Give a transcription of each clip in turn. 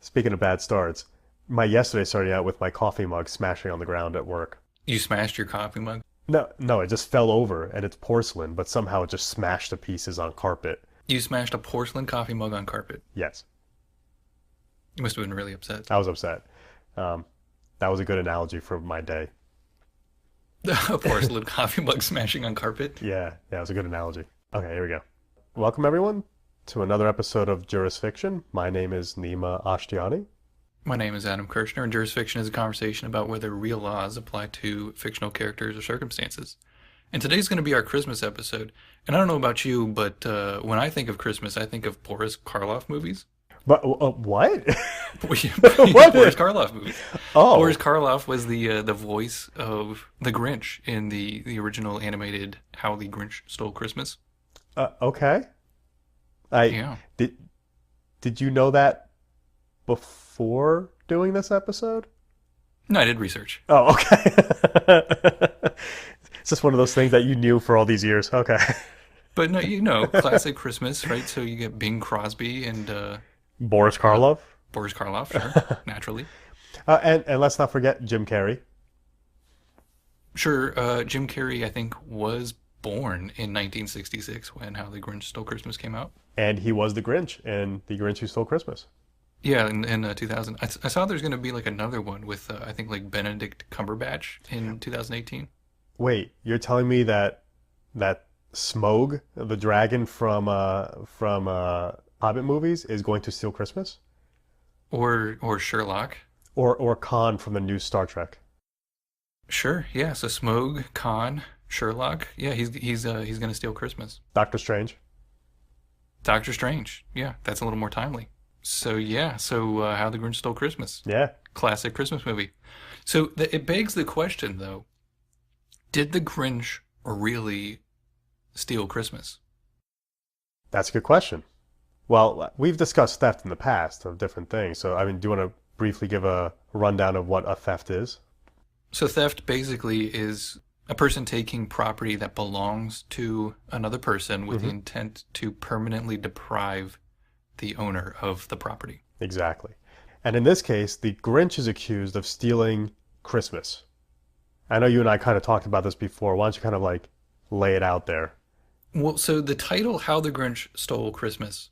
Speaking of bad starts, my yesterday started out with my coffee mug smashing on the ground at work. You smashed your coffee mug? No, no, it just fell over and it's porcelain, but somehow it just smashed to pieces on carpet. You smashed a porcelain coffee mug on carpet. Yes, You must have been really upset. I was upset. Um, that was a good analogy for my day. A porcelain coffee mug smashing on carpet? Yeah, it was a good analogy. Okay, here we go. Welcome everyone to another episode of Jurisfiction. My name is Nima Ashtiani. My name is Adam Kirshner, and Jurisfiction is a conversation about whether real laws apply to fictional characters or circumstances. And today's going to be our Christmas episode. And I don't know about you, but when I think of Christmas, I think of Boris Karloff movies. But what? What? Boris Karloff movies. Oh, Boris Karloff was the voice of the Grinch in the original animated How the Grinch Stole Christmas. okay. I Yeah. did you know that before doing this episode? No, I did research. Oh, okay. It's just one of those things that you knew for all these years. Okay. But no, classic Christmas, right? So you get Bing Crosby and Boris Karloff. Boris Karloff, sure, naturally. And let's not forget Jim Carrey. Sure, Jim Carrey, I think, was born in 1966 when How the Grinch Stole Christmas came out. And he was the Grinch in The Grinch Who Stole Christmas. Yeah, in 2000. I saw there's going to be like another one with, I think, like Benedict Cumberbatch in 2018. Wait, you're telling me that Smaug, the dragon from Hobbit movies, is going to steal Christmas? Or Sherlock. Or Khan from the new Star Trek? Sure, yeah. So Smaug, Khan, Sherlock. Yeah, he's going to steal Christmas. Doctor Strange? Doctor Strange. Yeah, that's a little more timely. So yeah, How the Grinch Stole Christmas. Yeah. Classic Christmas movie. So it begs the question, though, did the Grinch really steal Christmas? That's a good question. Well, we've discussed theft in the past of different things. So, I mean, do you want to briefly give a rundown of what a theft is? So theft basically is a person taking property that belongs to another person with the intent to permanently deprive the owner of the property. Exactly. And in this case, the Grinch is accused of stealing Christmas. I know you and I kind of talked about this before. Why don't you kind of like lay it out there? Well, so the title How the Grinch Stole Christmas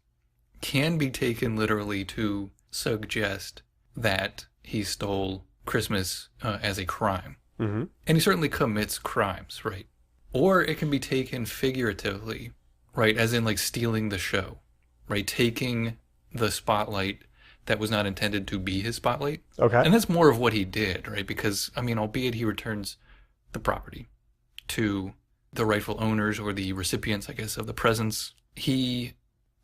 can be taken literally to suggest that he stole Christmas as a crime. Mm-hmm. And he certainly commits crimes, right? Or it can be taken figuratively, right? As in like stealing the show, right? Taking the spotlight that was not intended to be his spotlight. Okay. And that's more of what he did, right? Because, I mean, albeit he returns the property to the rightful owners or the recipients, I guess, of the presents, he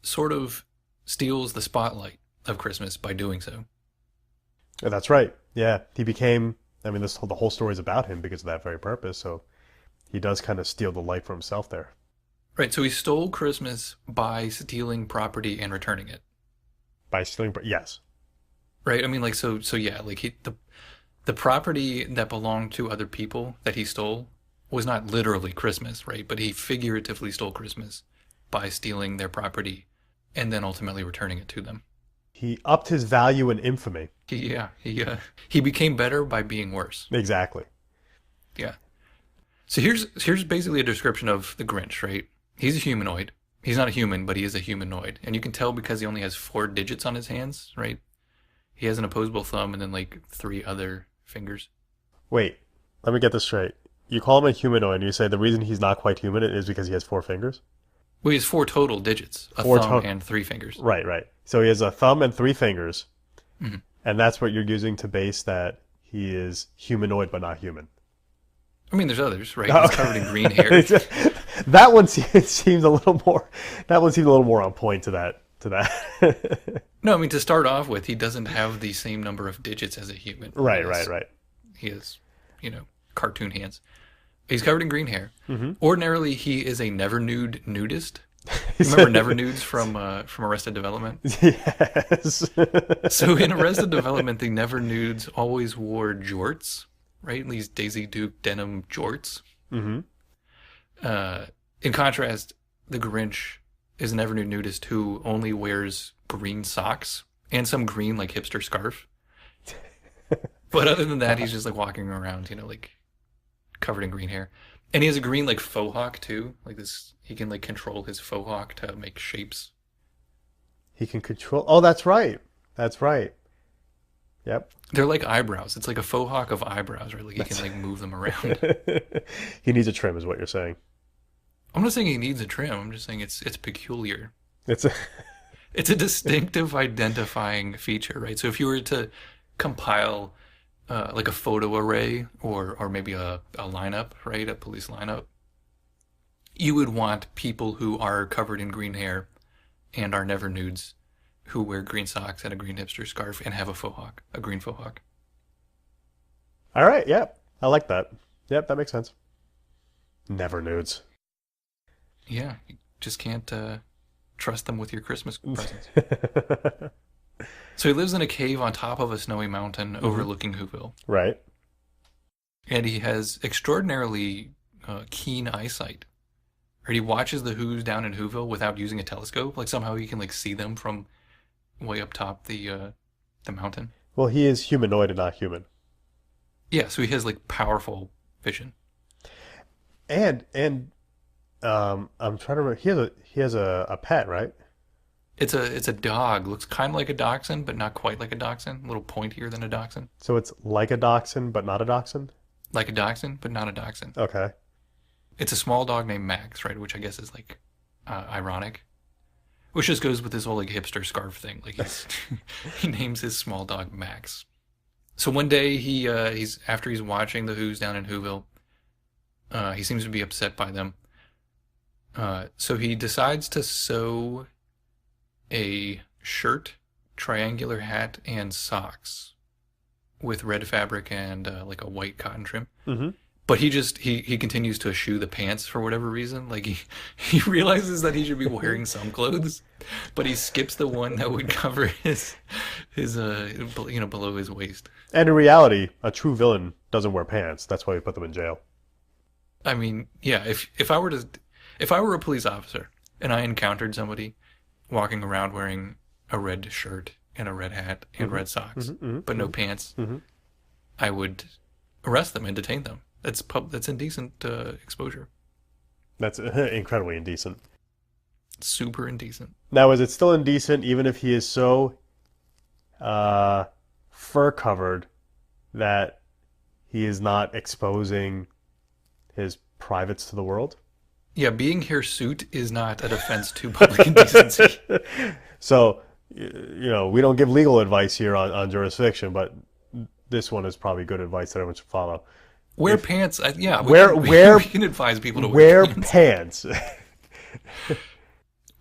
sort of steals the spotlight of Christmas by doing so. That's right. Yeah. He became, I mean, the whole story is about him because of that very purpose. So he does kind of steal the light for himself there. Right, so he stole Christmas by stealing property and returning it. By stealing, yes. Right, I mean, like, so yeah, like the property that belonged to other people that he stole was not literally Christmas, right? But he figuratively stole Christmas by stealing their property and then ultimately returning it to them. He upped his value in infamy. He became better by being worse. Exactly. Yeah. So here's basically a description of the Grinch, right? He's a humanoid. He's not a human, but he is a humanoid. And you can tell because he only has 4 digits on his hands, right? He has an opposable thumb and then like 3 other fingers. Wait, let me get this straight. You call him a humanoid and you say the reason he's not quite human is because he has 4 fingers? Well, he has 4 total digits, a Four thumb to- and 3 fingers. Right. So he has a thumb and 3 fingers. Mhm. And that's what you're using to base that he is humanoid but not human. I mean, there's others, right? Oh, He's okay. covered in green hair. That one seems a little more. That one seems a little more on point to that. No, I mean, to start off with, he doesn't have the same number of digits as a human. Right. He has, cartoon hands. He's covered in green hair. Mm-hmm. Ordinarily, he is a never nude nudist. Remember Never Nudes from Arrested Development? Yes. So in Arrested Development, the Never Nudes always wore jorts, right? These Daisy Duke denim jorts. Mm-hmm. In contrast, the Grinch is a never nude nudist who only wears green socks and some green like hipster scarf. But other than that, he's just like walking around, like covered in green hair. And he has a green like faux hawk too. Like this, he can like control his faux hawk to make shapes. He can control. Oh, that's right. That's right. Yep. They're like eyebrows. It's like a faux hawk of eyebrows, right? Like he can like move them around. He needs a trim, is what you're saying. I'm not saying he needs a trim. I'm just saying it's peculiar. It's a It's a distinctive identifying feature, right? So if you were to compile like a photo array or maybe a lineup, right? A police lineup, you would want people who are covered in green hair and are never nudes, who wear green socks and a green hipster scarf and have a faux hawk, a green faux hawk. All right. Yep. I like that. Yep. That makes sense. Never nudes. Yeah, you just can't trust them with your Christmas presents. So he lives in a cave on top of a snowy mountain overlooking Whoville. Right. And he has extraordinarily keen eyesight. Right? He watches the Who's down in Whoville without using a telescope. Like somehow he can like see them from way up top the mountain. Well, he is humanoid and not human. Yeah, so he has like powerful vision. And I'm trying to remember. He has a pet, right? It's a dog. Looks kind of like a dachshund, but not quite like a dachshund. A little pointier than a dachshund. So it's like a dachshund, but not a dachshund? Like a dachshund, but not a dachshund. Okay. It's a small dog named Max, right? Which I guess is like ironic. Which just goes with this whole like hipster scarf thing. Like he names his small dog Max. So one day he's after he's watching the Who's down in Whoville, he seems to be upset by them. So he decides to sew a shirt, triangular hat, and socks with red fabric and like a white cotton trim. Mm-hmm. But he continues to eschew the pants for whatever reason. Like he realizes that he should be wearing some clothes, but he skips the one that would cover his below his waist. And in reality, a true villain doesn't wear pants. That's why we put them in jail. I mean, yeah, if I were a police officer and I encountered somebody walking around wearing a red shirt and a red hat and red socks, but no pants, I would arrest them and detain them. That's indecent exposure. That's incredibly indecent. Super indecent. Now, is it still indecent even if he is so fur covered that he is not exposing his privates to the world? Yeah, being hirsute is not a defense to public indecency. So, we don't give legal advice here on jurisfiction, but this one is probably good advice that everyone should follow. Wear pants. Yeah, we can advise people to wear pants.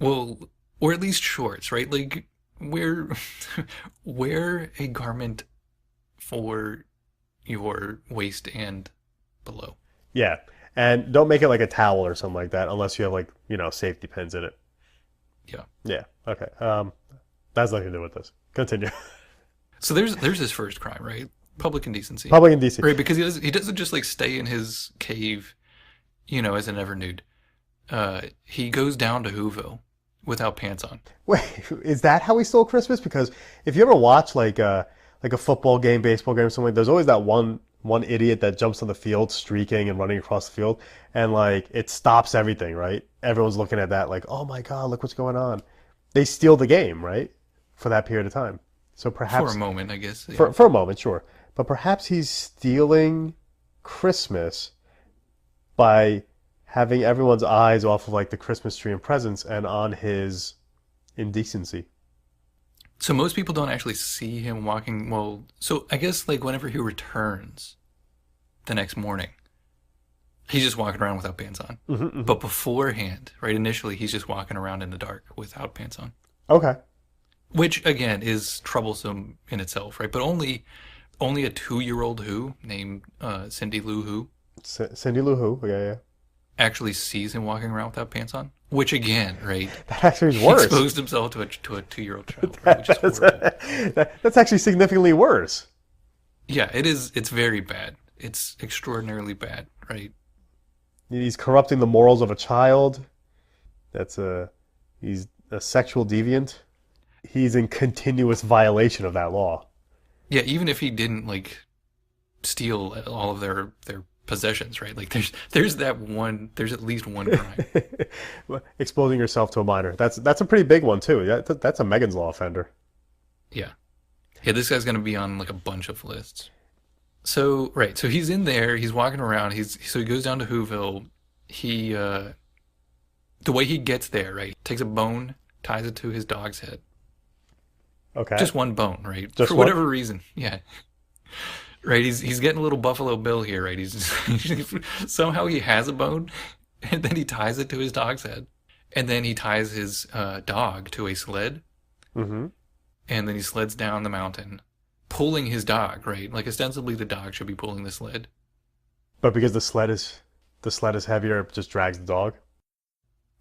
Well, or at least shorts, right? Like wear a garment for your waist and below. Yeah, and don't make it like a towel or something like that unless you have like safety pins in it. Yeah. Yeah. Okay. That's nothing to do with this. Continue. So there's his first crime, right? Public indecency. Public indecency. Right, because he doesn't just like stay in his cave, as a never nude. He goes down to Whoville without pants on. Wait, is that how he stole Christmas? Because if you ever watch like a football game, baseball game, or something, there's always that one idiot that jumps on the field, streaking and running across the field, and like it stops everything, right? Everyone's looking at that like, oh my God, look what's going on. They steal the game, right? For that period of time. So perhaps for a moment, I guess. Yeah. For a moment, sure. But perhaps he's stealing Christmas by having everyone's eyes off of like the Christmas tree and presents and on his indecency. So most people don't actually see him walking. Well, so I guess like whenever he returns the next morning, he's just walking around without pants on. But beforehand, right, initially he's just walking around in the dark without pants on. Okay. Which again is troublesome in itself, right? But only a 2-year-old Who named Cindy Lou Who. Cindy Lou Who, yeah. Actually sees him walking around without pants on. Which again, right? That actually is worse. He exposed himself to a 2-year-old child, right? Which is horrible. That's actually significantly worse. Yeah, it is. It's very bad. It's extraordinarily bad, right? He's corrupting the morals of a child. He's a sexual deviant. he's in continuous violation of that law. Yeah, even if he didn't like steal all of their possessions, right? Like there's that one. There's at least one crime. Exposing yourself to a minor. That's a pretty big one too. That's a Megan's Law offender. Yeah, yeah. This guy's gonna be on like a bunch of lists. So right, so he's in there. He's walking around. He goes down to Whoville. He the way he gets there, right? Takes a bone, ties it to his dog's head. Okay. Just one bone, right? Just For one? whatever reason. Yeah. Right, he's getting a little Buffalo Bill here, right? Somehow he has a bone, and then he ties it to his dog's head, and then he ties his dog to a sled, Mm-hmm. and then he sleds down the mountain, pulling his dog, right? Like ostensibly the dog should be pulling the sled. But because the sled is heavier, it just drags the dog.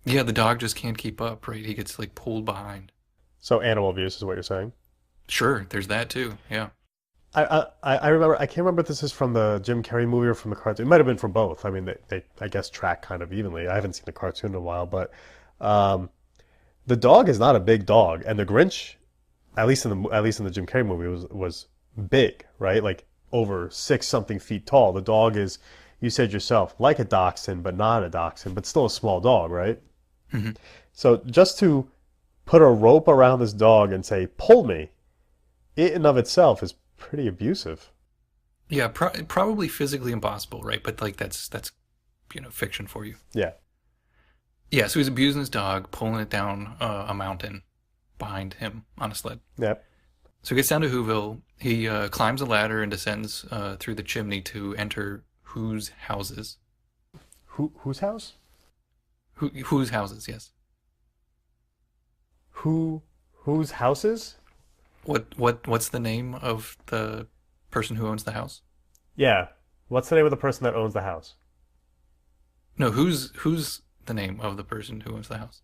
Yeah, the dog just can't keep up, right? He gets like pulled behind. So animal abuse is what you're saying. Sure, there's that too. Yeah. I remember. I can't remember if this is from the Jim Carrey movie or from the cartoon. It might have been from both. I mean, they I guess track kind of evenly. I haven't seen the cartoon in a while, but um, the dog is not a big dog, and the Grinch, at least in the Jim Carrey movie, was big, right? Like over 6 something feet tall. The dog is, you said yourself, like a dachshund, but not a dachshund, but still a small dog, right? Hmm. So just to put a rope around this dog and say, "Pull me," it in of itself is pretty abusive. Yeah, probably physically impossible, right? But like that's fiction for you. Yeah. Yeah, so he's abusing his dog, pulling it down a mountain behind him on a sled. Yep. So he gets down to Whoville. He climbs a ladder and descends through the chimney to enter Who's houses. Whose house? Who's houses? Yes. Whose houses? What's the name of the person who owns the house? Yeah. What's the name of the person that owns the house? No, who's the name of the person who owns the house?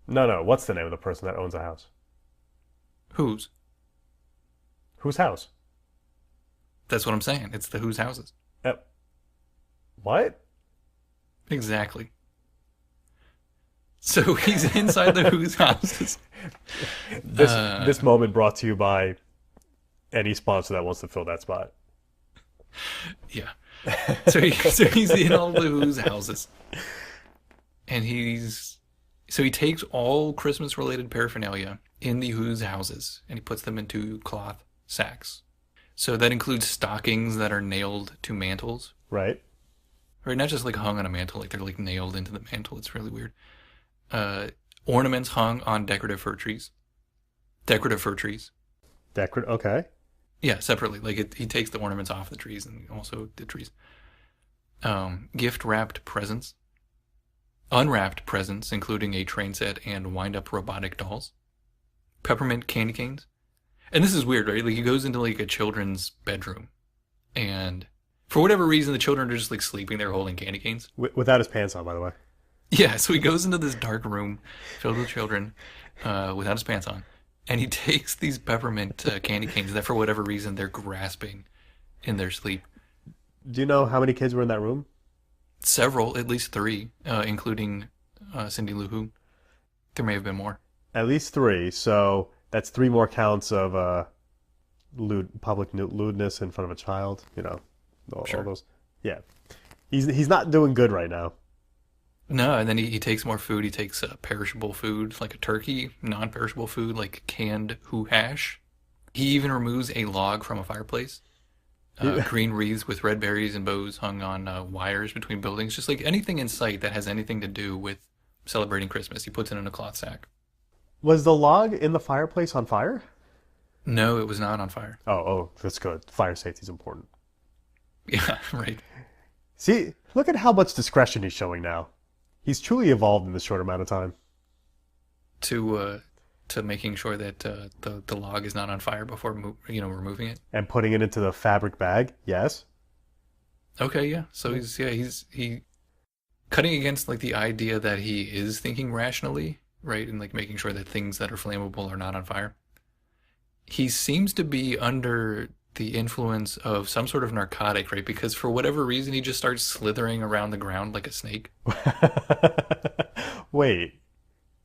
No. What's the name of the person that owns the house? Whose? Whose house? That's what I'm saying. It's the Who's houses. Yep. What? Exactly. So he's inside the Who's houses. This moment brought to you by any sponsor that wants to fill that spot. Yeah. So he's in all the Who's houses, and he takes all Christmas related paraphernalia in the Who's houses, and he puts them into cloth sacks. So that includes stockings that are nailed to mantles, Right? right? Not just like hung on a mantle, like they're like nailed into the mantle. It's really weird. Ornaments hung on decorative fir trees. Decorative fir trees. Okay. Yeah, separately. Like he takes the ornaments off the trees and also the trees. Gift wrapped presents. Unwrapped presents, including a train set and wind up robotic dolls. Peppermint candy canes. And this is weird, right? Like he goes into like a children's bedroom, and for whatever reason, the children are just like sleeping there holding candy canes. Without his pants on, by the way. Yeah, so he goes into this dark room filled with children without his pants on, and he takes these peppermint candy canes that for whatever reason they're grasping in their sleep. Do you know how many kids were in that room? Several, at least 3, including Cindy Lou Who. There may have been more. At least 3. So that's 3 more counts of public lewdness in front of a child. You know, all Sure. those. Yeah, he's not doing good right now. No, and then he takes more food. He takes perishable food, like a turkey, non-perishable food, like canned Who hash. He even removes a log from a fireplace. Green wreaths with red berries and bows hung on wires between buildings. Just like anything in sight that has anything to do with celebrating Christmas, he puts it in a cloth sack. Was the log in the fireplace on fire? No, it was not on fire. Oh, that's good. Fire safety is important. Yeah, right. See, look at how much discretion he's showing now. He's truly evolved in this short amount of time. To making sure that the log is not on fire before removing it. And putting it into the fabric bag, yes. Okay, yeah. So he's cutting against like the idea that he is thinking rationally, right, and like making sure that things that are flammable are not on fire. He seems to be under the influence of some sort of narcotic, right? Because for whatever reason, he just starts slithering around the ground like a snake. Wait,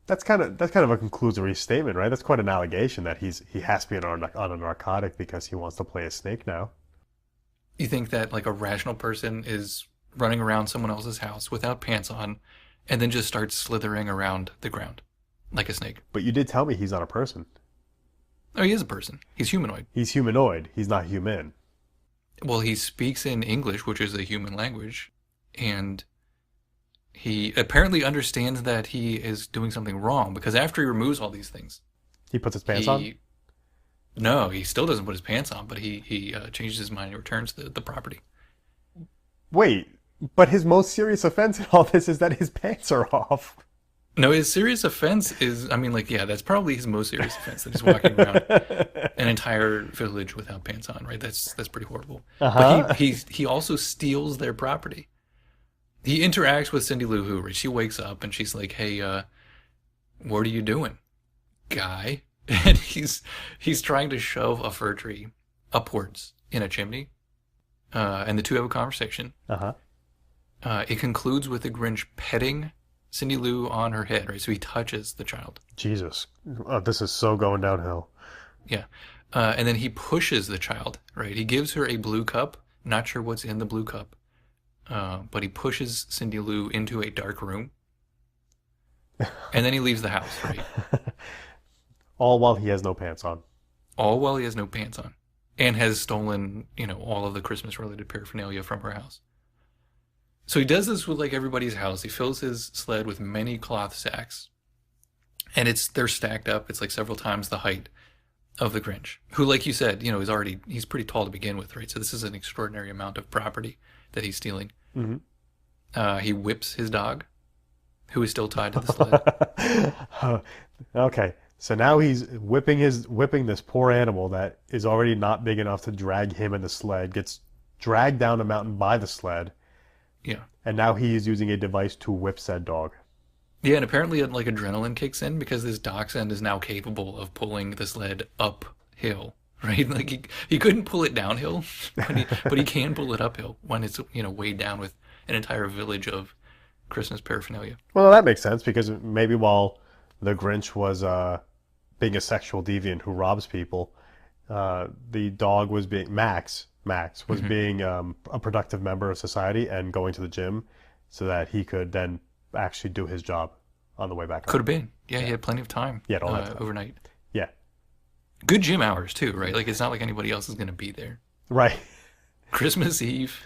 That's kind of a conclusory statement, right? That's quite an allegation that he has to be on a narcotic because he wants to play a snake now. You think that like a rational person is running around someone else's house without pants on and then just starts slithering around the ground like a snake? But you did tell me he's not a person. Oh, he is a person. He's humanoid. He's humanoid. He's not human. Well, he speaks in English, which is a human language, and he apparently understands that he is doing something wrong because after he removes all these things, He puts his pants on. he no, he still doesn't put his pants on, but he changes his mind and returns the property. Wait, but his most serious offense in all this is that his pants are off. No, his serious offense is, I mean, like, yeah, that's probably his most serious offense that he's walking around an entire village without pants on, right? That's pretty horrible. Uh-huh. But he also steals their property. He interacts with Cindy Lou Who, right? She wakes up and she's like, "Hey, what are you doing, guy?" And he's trying to shove a fir tree upwards in a chimney, and the two have a conversation. Uh-huh. It concludes with the Grinch petting Cindy Lou on her head, right? So he touches the child. Jesus. Oh, this is so going downhill. Yeah. And then he pushes the child, right? He gives her a blue cup. Not sure what's in the blue cup. But he pushes Cindy Lou into a dark room. And then he leaves the house, right? All while he has no pants on. All while he has no pants on. And has stolen, all of the Christmas related paraphernalia from her house. So he does this with like everybody's house. He fills his sled with many cloth sacks. And they're stacked up. It's like several times the height of the Grinch, who, like you said, he's pretty tall to begin with, right? So this is an extraordinary amount of property that he's stealing. Mm-hmm. He whips his dog, who is still tied to the sled. Okay, so now he's whipping this poor animal that is already not big enough to drag him in the sled, gets dragged down a mountain by the sled, Yeah. and now he is using a device to whip said dog. Yeah, and apparently like adrenaline kicks in because this dachshund is now capable of pulling the sled uphill, right? Like he couldn't pull it downhill, but he can pull it uphill when it's weighed down with an entire village of Christmas paraphernalia. Well, that makes sense because maybe while the Grinch was being a sexual deviant who robs people, the dog was being Max was being a productive member of society and going to the gym so that he could then actually do his job on the way back home. Could have been. Yeah, he had plenty of time. Yeah, all that time. Overnight. Yeah. Good gym hours too, right? Like it's not like anybody else is going to be there. Right. Christmas Eve,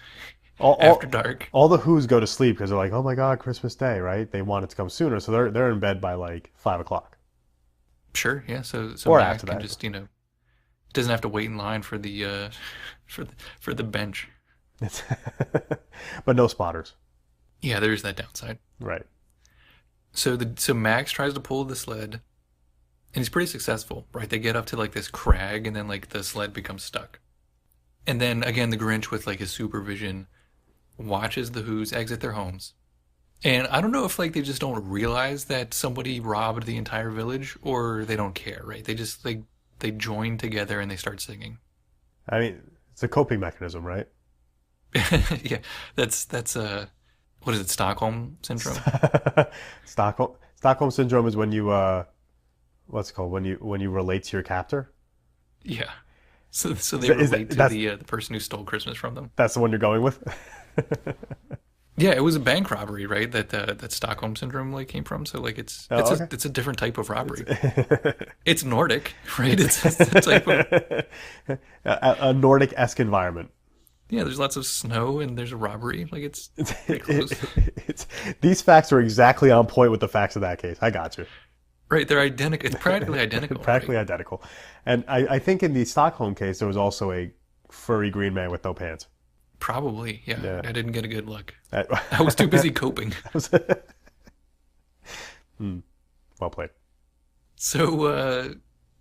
All, after dark. all the Who's go to sleep because they're like, oh my God, Christmas Day, right? They want it to come sooner, so they're in bed by like 5 o'clock. Sure, yeah. So Or Mac after can that. just doesn't have to wait in line for the for the bench. But no spotters. Yeah, there is that downside. Right. So Max tries to pull the sled, and he's pretty successful, right? They get up to like this crag, and then like the sled becomes stuck. And then again, the Grinch with like his supervision watches the Who's exit their homes. And I don't know if like they just don't realize that somebody robbed the entire village, or they don't care, right? They just they join together and they start singing. I mean, it's a coping mechanism, right? Yeah, that's what is it, Stockholm syndrome? Stockholm syndrome is when you what's it called when you relate to your captor. Yeah. So they Is relate that- to the person who stole Christmas from them. That's the one you're going with. Yeah, it was a bank robbery, right? That Stockholm syndrome like came from. So like it's okay. it's a different type of robbery. It's Nordic, right? It's a type of a Nordic-esque environment. yeah. There's lots of snow and there's a robbery. Like it's pretty close. These facts are exactly on point with the facts of that case. I got you. Right, they're identical. It's practically identical. Practically right? identical. And I think in the Stockholm case, there was also a furry green man with no pants. Probably, yeah. Yeah. I didn't get a good look. That- I was too busy coping. Well played. So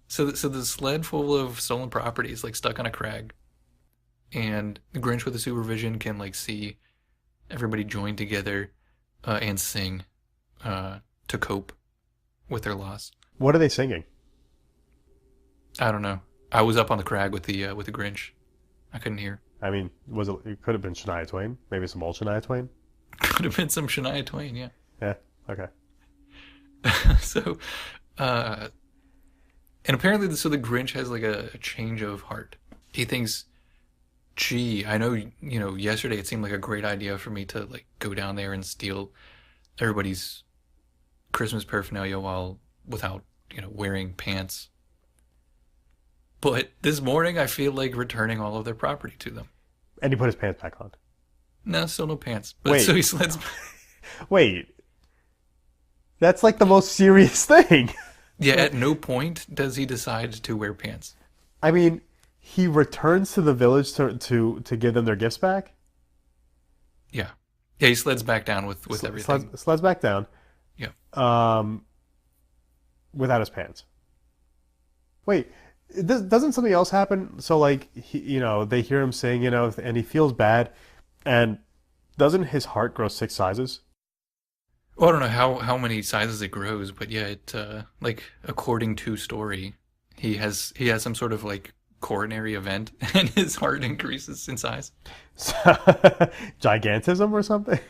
the sled full of stolen property is like stuck on a crag, and the Grinch with the supervision can like see everybody join together and sing to cope with their loss. What are they singing? I don't know. I was up on the crag with the Grinch. I couldn't hear. I mean, it could have been Shania Twain? Maybe some old Shania Twain? Could have been some Shania Twain, yeah. Yeah, okay. So, uh, and apparently, so the Grinch has like a change of heart. He thinks, gee, I know, yesterday it seemed like a great idea for me to like go down there and steal everybody's Christmas paraphernalia while without, wearing pants. But this morning I feel like returning all of their property to them. And he put his pants back on. No, still no pants. But Wait. so he sleds. Wait. That's like the most serious thing. Yeah, at no point does he decide to wear pants. I mean, he returns to the village to give them their gifts back. Yeah. Yeah, he sleds back down with everything. Sleds back down. Yeah. Without his pants. Wait, doesn't something else happen? So like they hear him sing, and he feels bad, and doesn't his heart grow 6 sizes? Well, I don't know how many sizes it grows, but yeah, it like according to story, he has some sort of like coronary event, and his heart increases in size. Gigantism or something?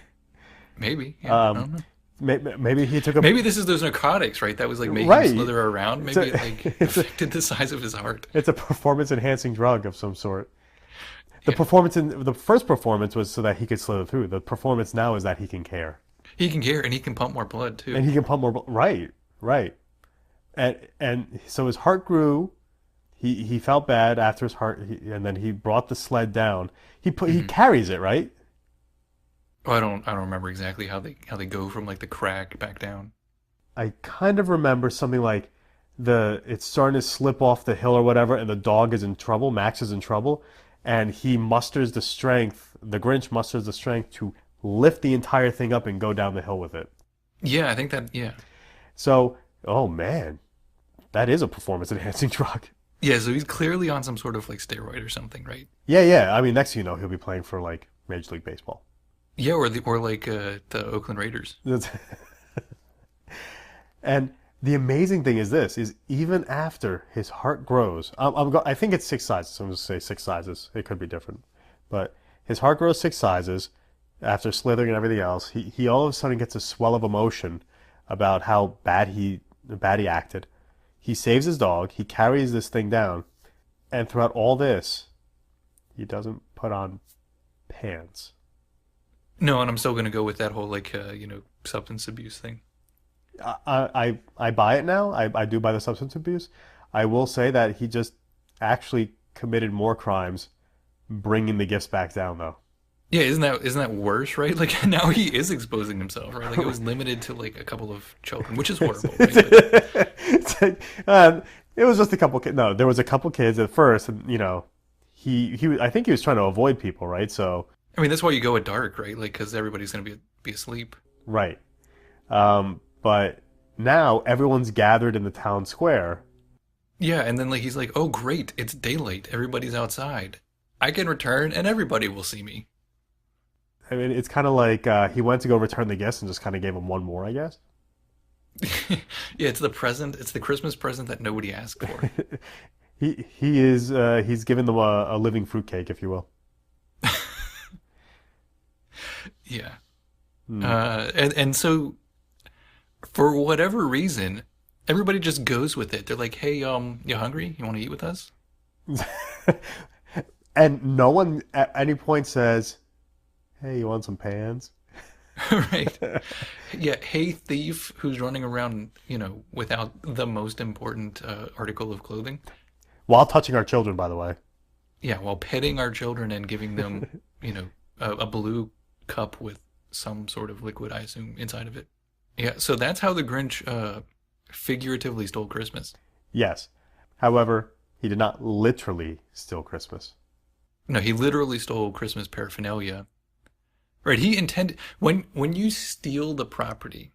Maybe. Yeah, I don't know. Maybe he took a. Maybe this is those narcotics, right? That was like making him slither around. Maybe it like affected the size of his heart. It's a performance-enhancing drug of some sort. The first performance was so that he could slither through. The performance now is that he can care. He can care, and he can pump more blood too. And he can pump more blood. Right. And so his heart grew. He felt bad after his heart, and then he brought the sled down. He carries it, right? Oh, I don't remember exactly how they go from like the crack back down. I kind of remember something like it's starting to slip off the hill or whatever, and the dog is in trouble. Max is in trouble, and he musters the strength. The Grinch musters the strength to lift the entire thing up and go down the hill with it. Yeah, I think that. Yeah. So, oh man, that is a performance-enhancing drug. Yeah, so he's clearly on some sort of like steroid or something, right? Yeah. I mean, next thing you know, he'll be playing for like Major League Baseball. Yeah, or like the Oakland Raiders. And the amazing thing is this: is even after his heart grows, I think it's 6 sizes. So I'm going to say 6 sizes. It could be different, but his heart grows 6 sizes after slithering and everything else. He all of a sudden gets a swell of emotion about how bad he acted. He saves his dog. He carries this thing down, and throughout all this, he doesn't put on pants. No, and I'm still gonna go with that whole like substance abuse thing. I buy it now. I do buy the substance abuse. I will say that he just actually committed more crimes bringing the gifts back down, though. Yeah, isn't that worse, right? Like now he is exposing himself, right? Like it was limited to like a couple of children, which is horrible. Right? It was just a couple kids. No, there was a couple kids at first, and he I think he was trying to avoid people, right? So I mean that's why you go at dark, right? Like because everybody's gonna be asleep. Right. But now everyone's gathered in the town square. Yeah, and then like he's like, oh great, it's daylight, everybody's outside. I can return, and everybody will see me. I mean, it's kind of like he went to go return the gifts and just kind of gave him one more, I guess. Yeah, it's the present. It's the Christmas present that nobody asked for. He's given them a living fruitcake, if you will. Yeah. And so for whatever reason, everybody just goes with it. They're like, "Hey, you hungry? You want to eat with us?" And no one at any point says, "Hey, you want some pans?" Right. Yeah. Hey, thief who's running around, without the most important article of clothing. While touching our children, by the way. Yeah, while petting our children and giving them, a blue cup with some sort of liquid, I assume, inside of it. Yeah, so that's how the Grinch figuratively stole Christmas. Yes. However, he did not literally steal Christmas. No, he literally stole Christmas paraphernalia. Right, he intended when you steal the property,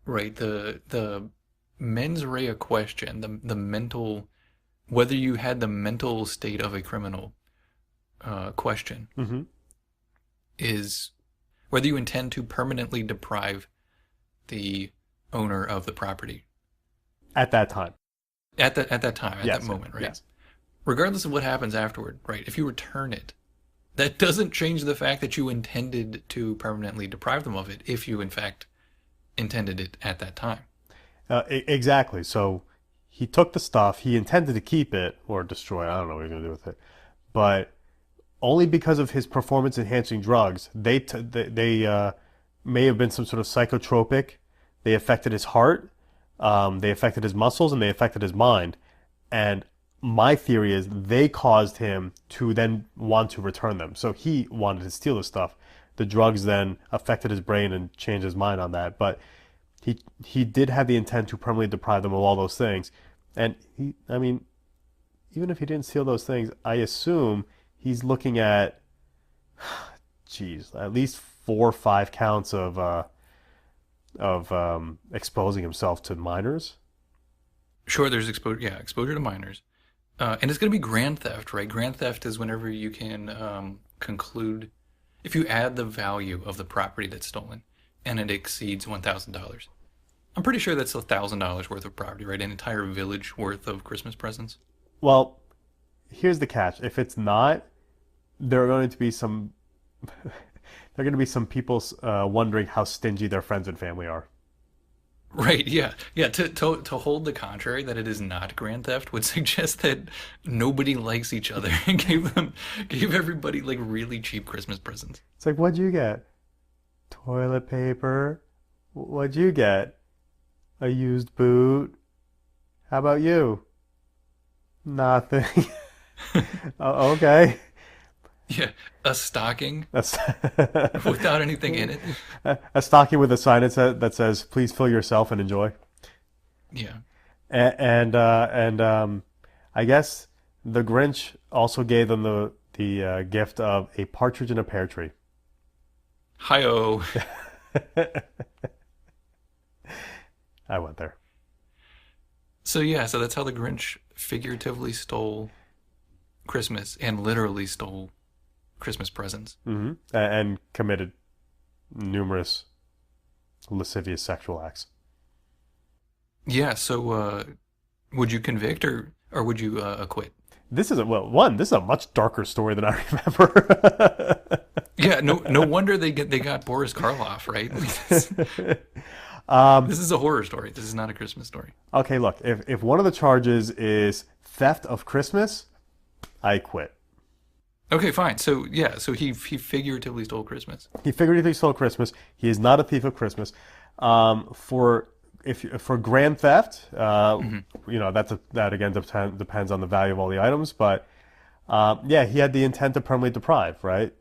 right? The mens rea question, the mental, whether you had the mental state of a criminal question, is whether you intend to permanently deprive the owner of the property At that time. At that time, at Yes, that moment, right? yes. Regardless of what happens afterward, right? If you return it, that doesn't change the fact that you intended to permanently deprive them of it if you, in fact, intended it at that time. Exactly. So he took the stuff. He intended to keep it or destroy it. I don't know what he's going to do with it. But only because of his performance enhancing drugs, they may have been some sort of psychotropic. They affected his heart, they affected his muscles, and they affected his mind. And my theory is they caused him to then want to return them. So he wanted to steal the stuff. The drugs then affected his brain and changed his mind on that. But he did have the intent to permanently deprive them of all those things. And I mean, even if he didn't steal those things, I assume he's looking at, geez, at least 4 or 5 counts of exposing himself to minors. Sure, there's exposure. Yeah, exposure to minors, and it's going to be grand theft, right? Grand theft is whenever you can conclude if you add the value of the property that's stolen and it exceeds $1,000. I'm pretty sure that's $1,000 worth of property, right? An entire village worth of Christmas presents. Well, here's the catch. If it's not, there are going to be some there are going to be some people wondering how stingy their friends and family are. Right, yeah. Yeah, to hold the contrary that it is not grand theft would suggest that nobody likes each other and gave everybody like really cheap Christmas presents. It's like, what'd you get? Toilet paper. What'd you get? A used boot. How about you? Nothing. Oh, okay. Yeah, a stocking That's without anything in it. a stocking with a sign that says, "Please fill yourself and enjoy." Yeah. And I guess the Grinch also gave them the gift of a partridge in a pear tree. Hi-oh. I went there. So yeah, so that's how the Grinch figuratively stole Christmas and literally stole Christmas presents. And committed numerous lascivious sexual acts. Yeah, so would you convict or would you acquit? This is this is a much darker story than I remember. Yeah, no wonder they got Boris Karloff, right? This is a horror story. This is not a Christmas story. Okay, look, if one of the charges is theft of Christmas, I quit. Okay, fine. So yeah, so he figuratively stole Christmas. He figuratively stole Christmas. He is not a thief of Christmas. For grand theft, that again depends on the value of all the items. But yeah, he had the intent to permanently deprive, right?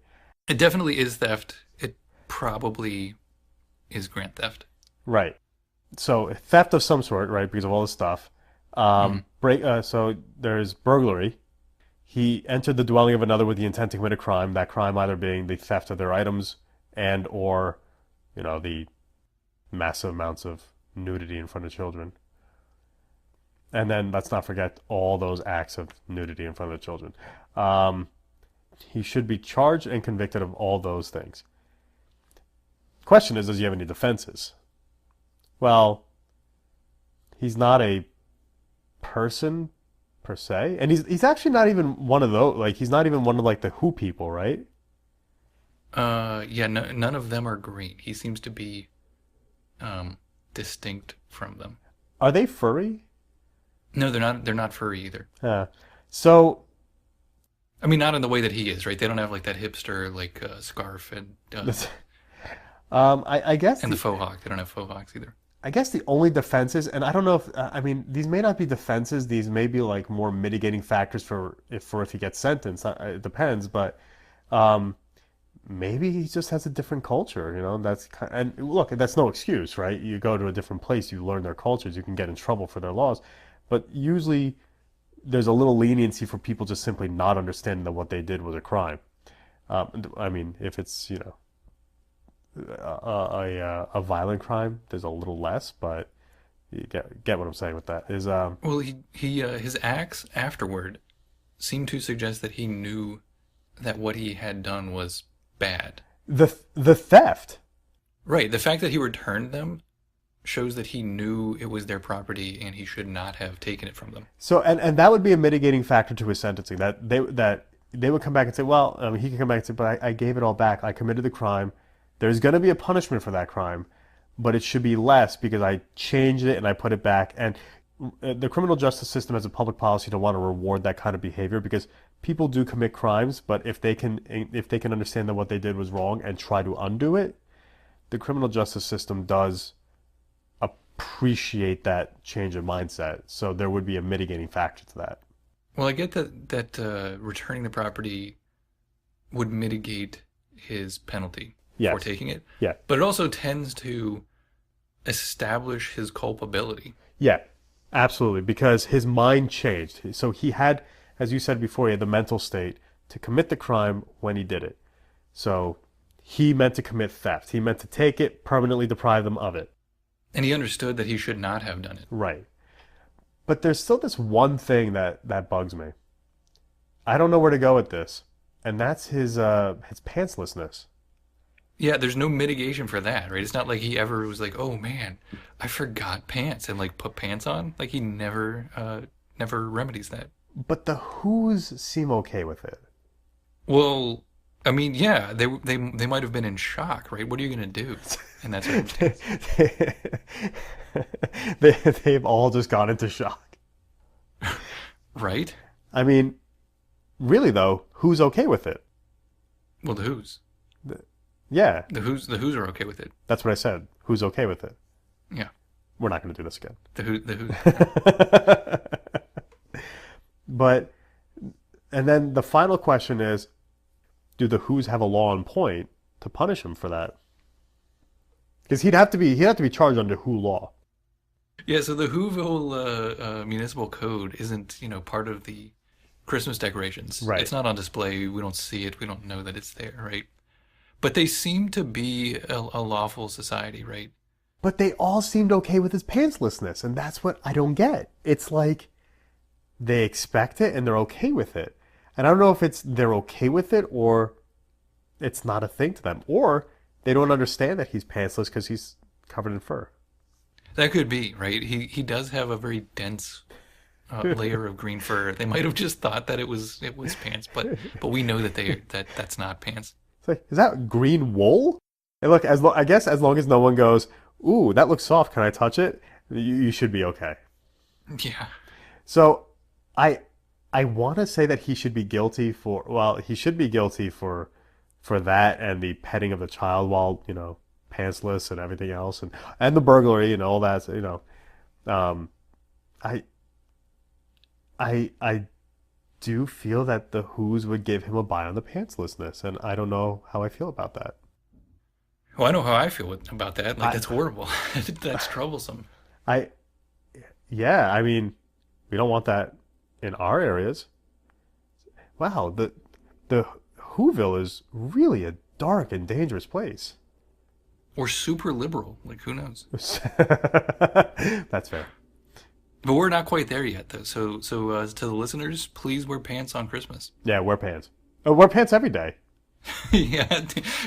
It definitely is theft. It probably is grand theft. Right. So theft of some sort, right? Because of all this stuff. So there's burglary. He entered the dwelling of another with the intent to commit a crime. That crime either being the theft of their items and or, the massive amounts of nudity in front of children. And then let's not forget all those acts of nudity in front of the children. He should be charged and convicted of all those things. Question is, does he have any defenses? Well, he's not a person per se, and he's actually not even one of those. Like, he's not even one of like the Who people, right? Yeah, no, none of them are green. He seems to be distinct from them. Are they furry? No, they're not furry either. So, I mean, not in the way that he is, right? They don't have like that hipster like scarf and I guess and the faux hawk. They don't have faux hawks either. I guess the only defenses, and I don't know if I mean these may not be defenses. These may be like more mitigating factors for if he gets sentenced. It depends, but maybe he just has a different culture. And look, that's no excuse, right? You go to a different place, you learn their cultures, you can get in trouble for their laws, but usually there's a little leniency for people just simply not understanding that what they did was a crime. I mean, if it's a violent crime, there's a little less, but you get what I'm saying with that. Well, he his acts afterward seemed to suggest that he knew that what he had done was bad. The theft, right? The fact that he returned them shows that he knew it was their property and he should not have taken it from them. So and that would be a mitigating factor to his sentencing. That they would come back and say, well, he can come back and say, but I gave it all back. I committed the crime. There's going to be a punishment for that crime, but it should be less because I changed it and I put it back. And the criminal justice system has a public policy to want to reward that kind of behavior because people do commit crimes, but if they can understand that what they did was wrong and try to undo it, the criminal justice system does appreciate that change of mindset. So there would be a mitigating factor to that. Well, I get that returning the property would mitigate his penalty for Yes. taking it, Yeah. but it also tends to establish his culpability. Yeah, absolutely. Because his mind changed. So he had, as you said before, he had the mental state to commit the crime when he did it. So he meant to commit theft. He meant to take it, permanently deprive them of it. And he understood that he should not have done it. Right. But there's still this one thing that bugs me. I don't know where to go with this, and that's his pantslessness. Yeah, there's no mitigation for that, right? It's not like he ever was like, "Oh man, I forgot pants," and like put pants on. Like he never remedies that. But the Who's seem okay with it. Well, I mean, yeah, they might have been in shock, right? What are you gonna do in that circumstance? They've all just gone into shock. Right? I mean, really though, who's okay with it? Well, the Who's. Yeah, The Who's are okay with it. that's what I said. Who's okay with it? Yeah. We're not going to do this again. The Who's. But, and then the final question is, do the Who's have a law in point to punish him for that? Because he'd have to be charged under Who law. Yeah, so the Whoville municipal code isn't, part of the Christmas decorations. Right. It's not on display. We don't see it. We don't know that it's there, right? But they seem to be a lawful society, right? But they all seemed okay with his pantslessness, and that's what I don't get. It's like they expect it and they're okay with it. And I don't know if it's they're okay with it or it's not a thing to them. Or they don't understand that he's pantsless because he's covered in fur. That could be, right? He does have a very dense layer of green fur. They might have just thought that it was pants, but we know that that's not pants. It's like, is that green wool? And look, I guess as long as no one goes, ooh, that looks soft, can I touch it? You should be okay. Yeah. So I want to say that he should be guilty he should be guilty for that and the petting of the child while, pantsless and everything else and the burglary and all that, I do feel that the Who's would give him a buy on the pantslessness, and I don't know how I feel about that. Well, I know how I feel about that. Like, that's horrible. That's troublesome. Yeah, I mean, we don't want that in our areas. Wow, the Whoville is really a dark and dangerous place. Or super liberal. Like, who knows? That's fair. But we're not quite there yet, though. So to the listeners, please wear pants on Christmas. Yeah, wear pants. Wear pants every day. Yeah,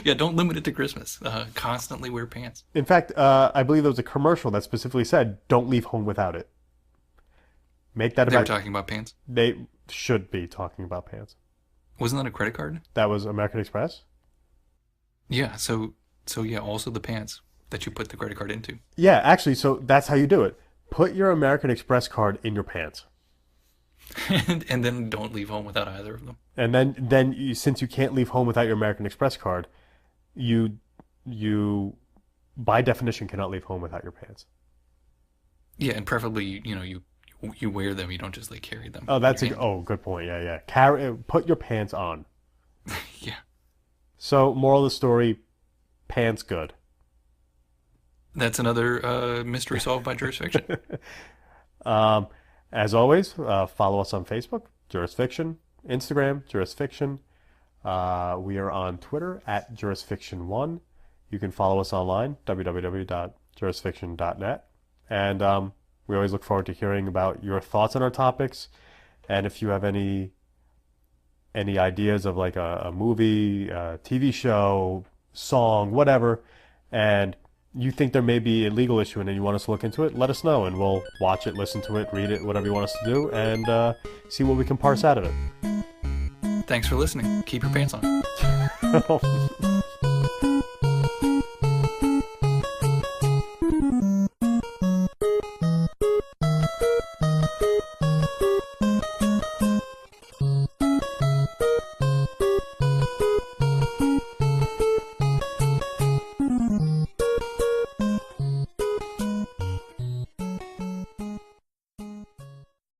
don't limit it to Christmas. Constantly wear pants. In fact, I believe there was a commercial that specifically said, "Don't leave home without it." Make that They were about. talking about pants? They should be talking about pants. Wasn't that a credit card? That was American Express? Yeah, so yeah, also the pants that you put the credit card into. Yeah, actually, so that's how you do it. Put your American Express card in your pants. and then don't leave home without either of them. And then since you can't leave home without your American Express card, you by definition cannot leave home without your pants. Yeah, and preferably, you wear them. You don't just like carry them. Oh, good point. Yeah. Put your pants on. Yeah. So, moral of the story, pants good. That's another mystery solved by Jurisfiction. As always, follow us on Facebook, Jurisfiction, Instagram, Jurisfiction. We are on Twitter at Jurisfiction1. You can follow us online, www.jurisfiction.net. And we always look forward to hearing about your thoughts on our topics. And if you have any ideas of like a movie, a TV show, song, whatever, and you think there may be a legal issue and you want us to look into it, let us know and we'll watch it, listen to it, read it, whatever you want us to do, and see what we can parse out of it. Thanks for listening. Keep your pants on.